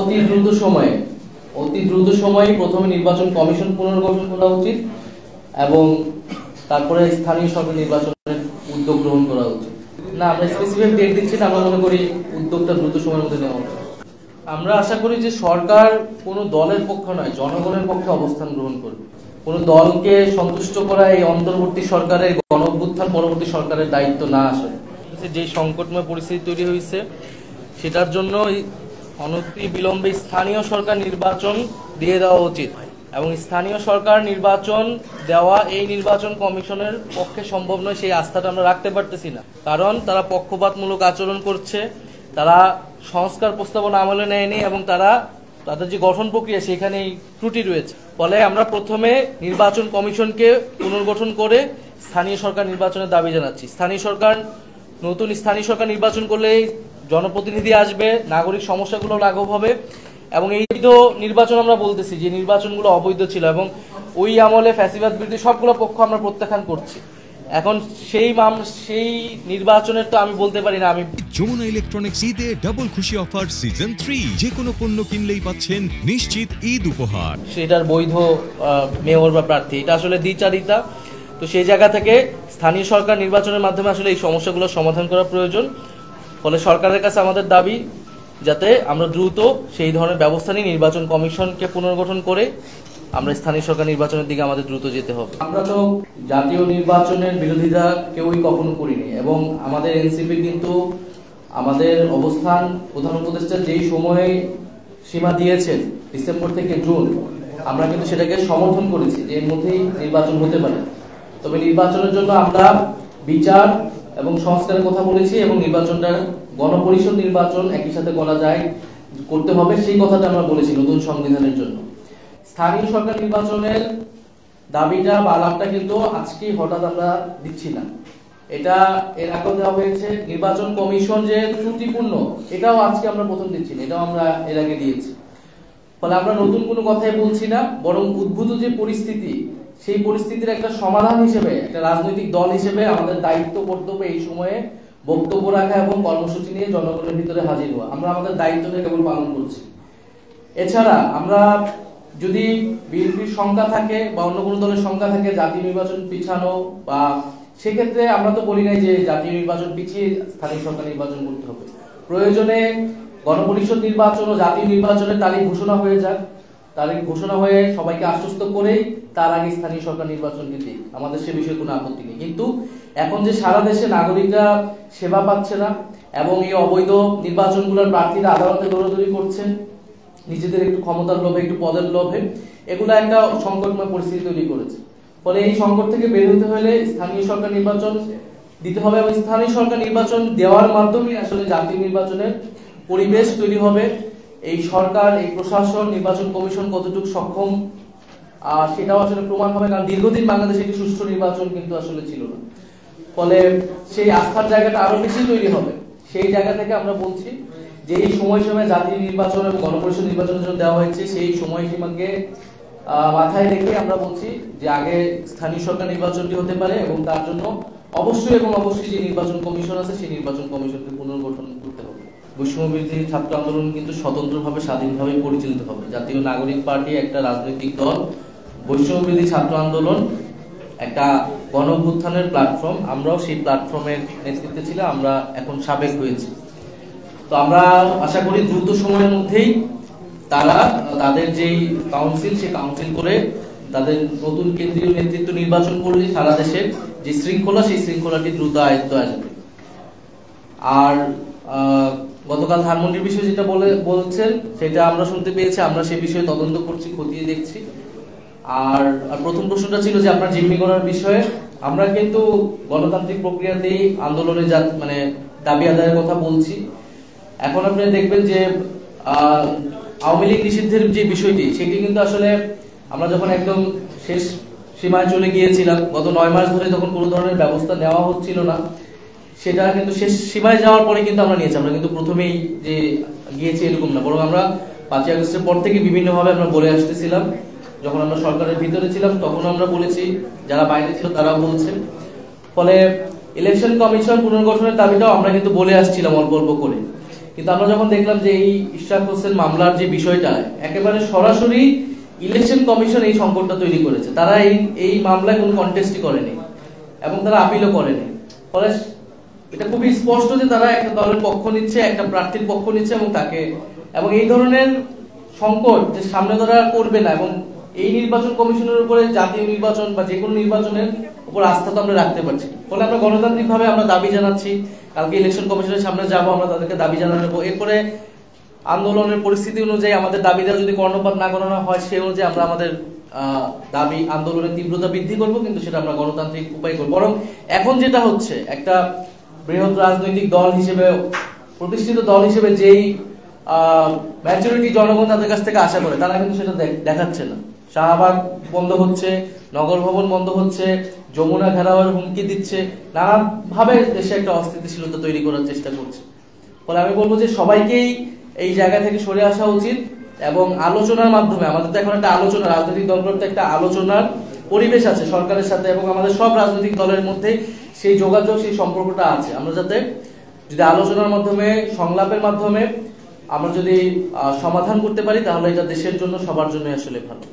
অতি দ্রুত সময়ে প্রথমে নির্বাচন কমিশন পুনর্গঠন করা উচিত এবং তারপরে স্থানীয় সরকার নির্বাচনের উদ্যোগ গ্রহণ করা উচিত। না, আমরা স্পেসিফিক ডেট দিচ্ছি না, আমরা মনে করি উদ্যোগটা দ্রুত সময়ের মধ্যে নেওয়া উচিত। আমরা আশা করি যে সরকার কোনো দলের পক্ষে নয়, জনগণের পক্ষে অবস্থান গ্রহণ করবে। কোনো দলকে সন্তুষ্ট করা এই অন্তর্বর্তী সরকারের, গণঅভ্যুত্থান পরবর্তী সরকারের দায়িত্ব না আসলে। যে সংকটময় পরিস্থিতি তৈরি হয়েছে সেটার জন্য অনতি বিলম্বে স্থানীয় সরকার নির্বাচন দিয়ে দেওয়া উচিত এবং স্থানীয় সরকার নির্বাচন দেওয়া এই নির্বাচন কমিশনের পক্ষে সম্ভব নয়। সেই আস্থাটা আমরা রাখতে পারতেছি না, কারণ তারা পক্ষপাতমূলক আচরণ করছে, তারা সংস্কার প্রস্তাবনা আমলে নেয়নি এবং তাদের যে গঠন প্রক্রিয়া সেখানেই ত্রুটি রয়েছে। ফলে আমরা প্রথমে নির্বাচন কমিশনকে পুনর্গঠন করে স্থানীয় সরকার নির্বাচনের দাবি জানাচ্ছি। নতুন স্থানীয় সরকার নির্বাচন করলে জনপ্রতিনিধি আসবে, নাগরিক সমস্যাগুলো লাঘব হবে এবং এই নির্বাচন আমরা বলতেছি যে নির্বাচনগুলো অবৈধ ছিল এবং ওই আমলে ফ্যাসিবাদ বিরোধী সবগুলো পক্ষ আমরা প্রত্যাখ্যান করছি। এখন সেই নির্বাচনের তো আমি বলতে পারি না। আমি যমুনা ইলেকট্রনিক্স ঈদে ডাবল খুশি অফার সিজন 3, যে কোনো পণ্য কিনলেই পাচ্ছেন নিশ্চিত ঈদ উপহার। সেটার বৈধ মেয়র বা প্রার্থী, এটা আসলে দ্বিচারিতা। তো সেই জায়গা থেকে স্থানীয় সরকার নির্বাচনের মাধ্যমে আসলে এই সমস্যাগুলো সমাধান করা প্রয়োজন। ফলে সরকারের কাছে আমাদের দাবি যাতে আমরা দ্রুত সেই ধরনের ব্যবস্থা নিয়ে নির্বাচন কমিশনকে পুনর্গঠন করে আমরা স্থানীয় সরকার নির্বাচনের দিকে আমাদের দ্রুত যেতে হবে। আমরা তো জাতীয় নির্বাচনের বিরোধিতা কেউই কখনো করিনি এবং আমাদের এনসিপি কিন্তু আমাদের অবস্থান প্রধান উপদেষ্টা যেই সময়ে সীমা দিয়েছেন ডিসেম্বর থেকে জুন, আমরা কিন্তু সেটাকে সমর্থন করেছি যে এর মধ্যেই নির্বাচন হতে পারে। তবে নির্বাচনের জন্য আমরা বিচার এবং সংস্কারের কথা বলেছি এবং নির্বাচনটা গণপরিষদ নির্বাচন একই সাথে করা যায় করতে হবে, সেই কথাটা আমরা বলেছি নতুন সংবিধানের জন্য। স্থানীয় সরকার নির্বাচনের দাবিটা বা আলাপটা কিন্তু আজকে হঠাৎ আমরা দিচ্ছি না, এটা এর আগেও দেওয়া হয়েছে। নির্বাচন কমিশন যে ত্রুটিপূর্ণ এটাও আজকে আমরা প্রথম দিচ্ছি না, এটাও আমরা এর আগে দিয়েছি। ফলে আমরা নতুন কোনো কথাই বলছি না, বরং উদ্ভূত যে পরিস্থিতি সেই পরিস্থিতির একটা সমাধান হিসেবে, একটা রাজনৈতিক দল হিসেবে আমাদের দায়িত্ব কর্তব্য এই সময়ে বক্তব্য রাখা এবং কর্মসূচি নিয়ে জনগণের ভিতরে হাজির হওয়া। আমরা আমাদের দায়িত্বটা কেবল পালন করছি। এছাড়া আমরা যদি বিএনপির সংখ্যা থাকে বা অন্য কোনো দলের সংখ্যা থাকে জাতীয় নির্বাচন পিছানো, বা সেক্ষেত্রে আমরা তো বলি নাই যে জাতীয় নির্বাচন পিছিয়ে স্থানীয় সরকার নির্বাচন করতে হবে। প্রয়োজনে গণপরিষদ নির্বাচন ও জাতীয় নির্বাচনের তারিখ ঘোষণা হয়ে যাক, তারিখ ঘোষণা হয়ে সবাইকে আশ্বস্ত করেই তার আগে স্থানীয় সরকার নির্বাচনকে দিই, আমাদের সে বিষয়ে কোনো আপত্তি নেই। কিন্তু এখন যে সারা দেশে নাগরিকরা সেবা পাচ্ছে না এবং এই অবৈধ নির্বাচনগুলোর প্রার্থীরা আদালতে দৌড়াদৌড়ি করছেন নিজেদের একটু ক্ষমতার লোভে, একটু পদের লোভে, এগুলো একটা সংকটময় পরিস্থিতি তৈরি করেছে। ফলে এই সংকট থেকে বের হতে হলে স্থানীয় সরকার নির্বাচন দিতে হবে এবং স্থানীয় সরকার নির্বাচন দেওয়ার মাধ্যমে আসলে জাতীয় নির্বাচনের পরিবেশ তৈরি হবে। এই সরকার, এই প্রশাসন, নির্বাচন কমিশন কতটুকু সক্ষম সেটাও আসলে প্রমাণ হবে, কারণ দীর্ঘদিন বাংলাদেশে একটি সুষ্ঠু নির্বাচন কিন্তু আসলে ছিল না। ফলে সেই আস্থার জায়গাটা আরো বেশি তৈরি হবে। সেই জায়গা থেকে আমরা বলছি যে এই সময়সীমা জাতীয় নির্বাচন এবং গণপরিষদ নির্বাচনের জন্য দেওয়া হয়েছে, সেই সময়সীমাকে মাথায় রেখে আমরা বলছি যে আগে স্থানীয় সরকার নির্বাচনটি হতে পারে এবং তার জন্য অবশ্যই যে নির্বাচন কমিশন আছে সেই নির্বাচন কমিশনকে পুনর্গঠন করতে হবে। বৈষম্যবিরোধী ছাত্র আন্দোলন কিন্তু স্বতন্ত্রভাবে, স্বাধীনভাবে পরিচালিত হবে। জাতীয় নাগরিক পার্টি একটা রাজনৈতিক দল, বৈষম্যবিরোধী ছাত্র আন্দোলন একটা গণঅভ্যুত্থানের প্ল্যাটফর্ম, আমরাও সেই প্ল্যাটফর্মের নেতৃত্বে ছিলাম, আমরা এখন সাবেক হয়েছি। তো আমরা আশা করি দ্রুত সময়ের মধ্যেই তারা তাদের যেই কাউন্সিল, সেই কাউন্সিল করে তাদের নতুন কেন্দ্রীয় নেতৃত্ব নির্বাচন করলে সারা দেশের যে শৃঙ্খলা, সেই শৃঙ্খলাটি দ্রুত আয়ত্ত আসবে। আর গতকাল ধানমন্ডির বিষয়ে যেটা বলছেন সেটা আমরা শুনতে পেয়েছি, আমরা সে বিষয়ে তদন্ত করছি, খতিয়ে দেখছি। আর প্রথম প্রশ্নটা ছিল যে আপনার জিম্মি করার বিষয়ে। আমরা কিন্তু গণতান্ত্রিক প্রক্রিয়াতেই আন্দোলনে দাবি আদায়ের কথা বলছি। এখন আপনি দেখবেন যে আওয়ামী লীগ নিষিদ্ধের যে বিষয়টি, সেটি কিন্তু আসলে আমরা যখন একদম শেষ সীমায় চলে গিয়েছিলাম, গত 9 মাস ধরে যখন কোনো ধরনের ব্যবস্থা নেওয়া হচ্ছিল না, সেটা কিন্তু শেষ সীমায় যাওয়ার পরে কিন্তু আমরা নিয়েছি। আমরা কিন্তু প্রথমেই যে গিয়েছি এরকম না, বরং আমরা 5ই আগস্টের পর থেকে বিভিন্নভাবে আমরা বলে আসতেছিলাম। যখন আমরা সরকারের ভিতরে ছিলাম তখন আমরা বলেছি, যারা বাইরে ছিল তারাও বলছেন। ফলে ইলেকশন কমিশন পুনর্গঠনের দাবিটাও আমরা কিন্তু বলে আসছিলাম অল্প অল্প করে। কিন্তু আমরা যখন দেখলাম যে এই ইশরাক হোসেন মামলার যে বিষয়টা একেবারে সরাসরি ইলেকশন কমিশন এই সংকটটা তৈরি করেছে, তারা এই মামলায় কোনো কন্টেস্টই করেনি এবং তারা আপিলও করেনি। ফলে এটা খুবই স্পষ্ট যে তারা একটা দলের পক্ষ নিচ্ছে, একটা প্রার্থীর পক্ষ নিচ্ছে এবং এই ধরনের সংকট যে সামনে তারা করবে না, এবং এই নির্বাচন কমিশনের উপরে জাতীয় নির্বাচন বা যে কোনো নির্বাচনের উপর আস্থা তো আমরা রাখতে পারছি। ফলে আমরা গণতান্ত্রিকভাবে আমরা দাবি জানাচ্ছি, কালকে ইলেকশন কমিশনের সামনে যাব, আমরা তাদেরকে দাবি জানাবো। এরপরে আন্দোলনের পরিস্থিতি অনুযায়ী আমাদের দাবিটা যদি কর্ণপাত না করানো হয় সেই অনুযায়ী আমরা আমাদের দাবি আন্দোলনের তীব্রতা বৃদ্ধি করব, কিন্তু সেটা আমরা গণতান্ত্রিক উপায় করব। বরং এখন যেটা হচ্ছে, একটা বৃহৎ রাজনৈতিক দল হিসেবে, প্রতিষ্ঠিত দল হিসেবে যেই ম্যাজরিটি জনগণ তাদের কাছ থেকে আশা করে, তারা কিন্তু সেটা দেখাচ্ছে না। শাহবাগ বন্ধ হচ্ছে, নগর ভবন বন্ধ হচ্ছে, যমুনা ঘেরাওয়ের হুমকি দিচ্ছে, নানাভাবে দেশে একটা অস্থিতিশীলতা তৈরি করার চেষ্টা করছে। ফলে আমি বলবো যে সবাইকেই এই জায়গা থেকে সরে আসা উচিত এবং আলোচনার মাধ্যমে, আমাদের তো এখন একটা আলোচনা, রাজনৈতিক দলগুলোতে একটা আলোচনার পরিবেশ আছে সরকারের সাথে, এবং আমাদের সব রাজনৈতিক দলের মধ্যে সেই যোগাযোগ, সেই সম্পর্কটা আছে। আমরা যাতে যদি আলোচনার মাধ্যমে, সংলাপের মাধ্যমে আমরা যদি সমাধান করতে পারি, তাহলে এটা দেশের জন্য, সবার জন্য আসলে ভালো।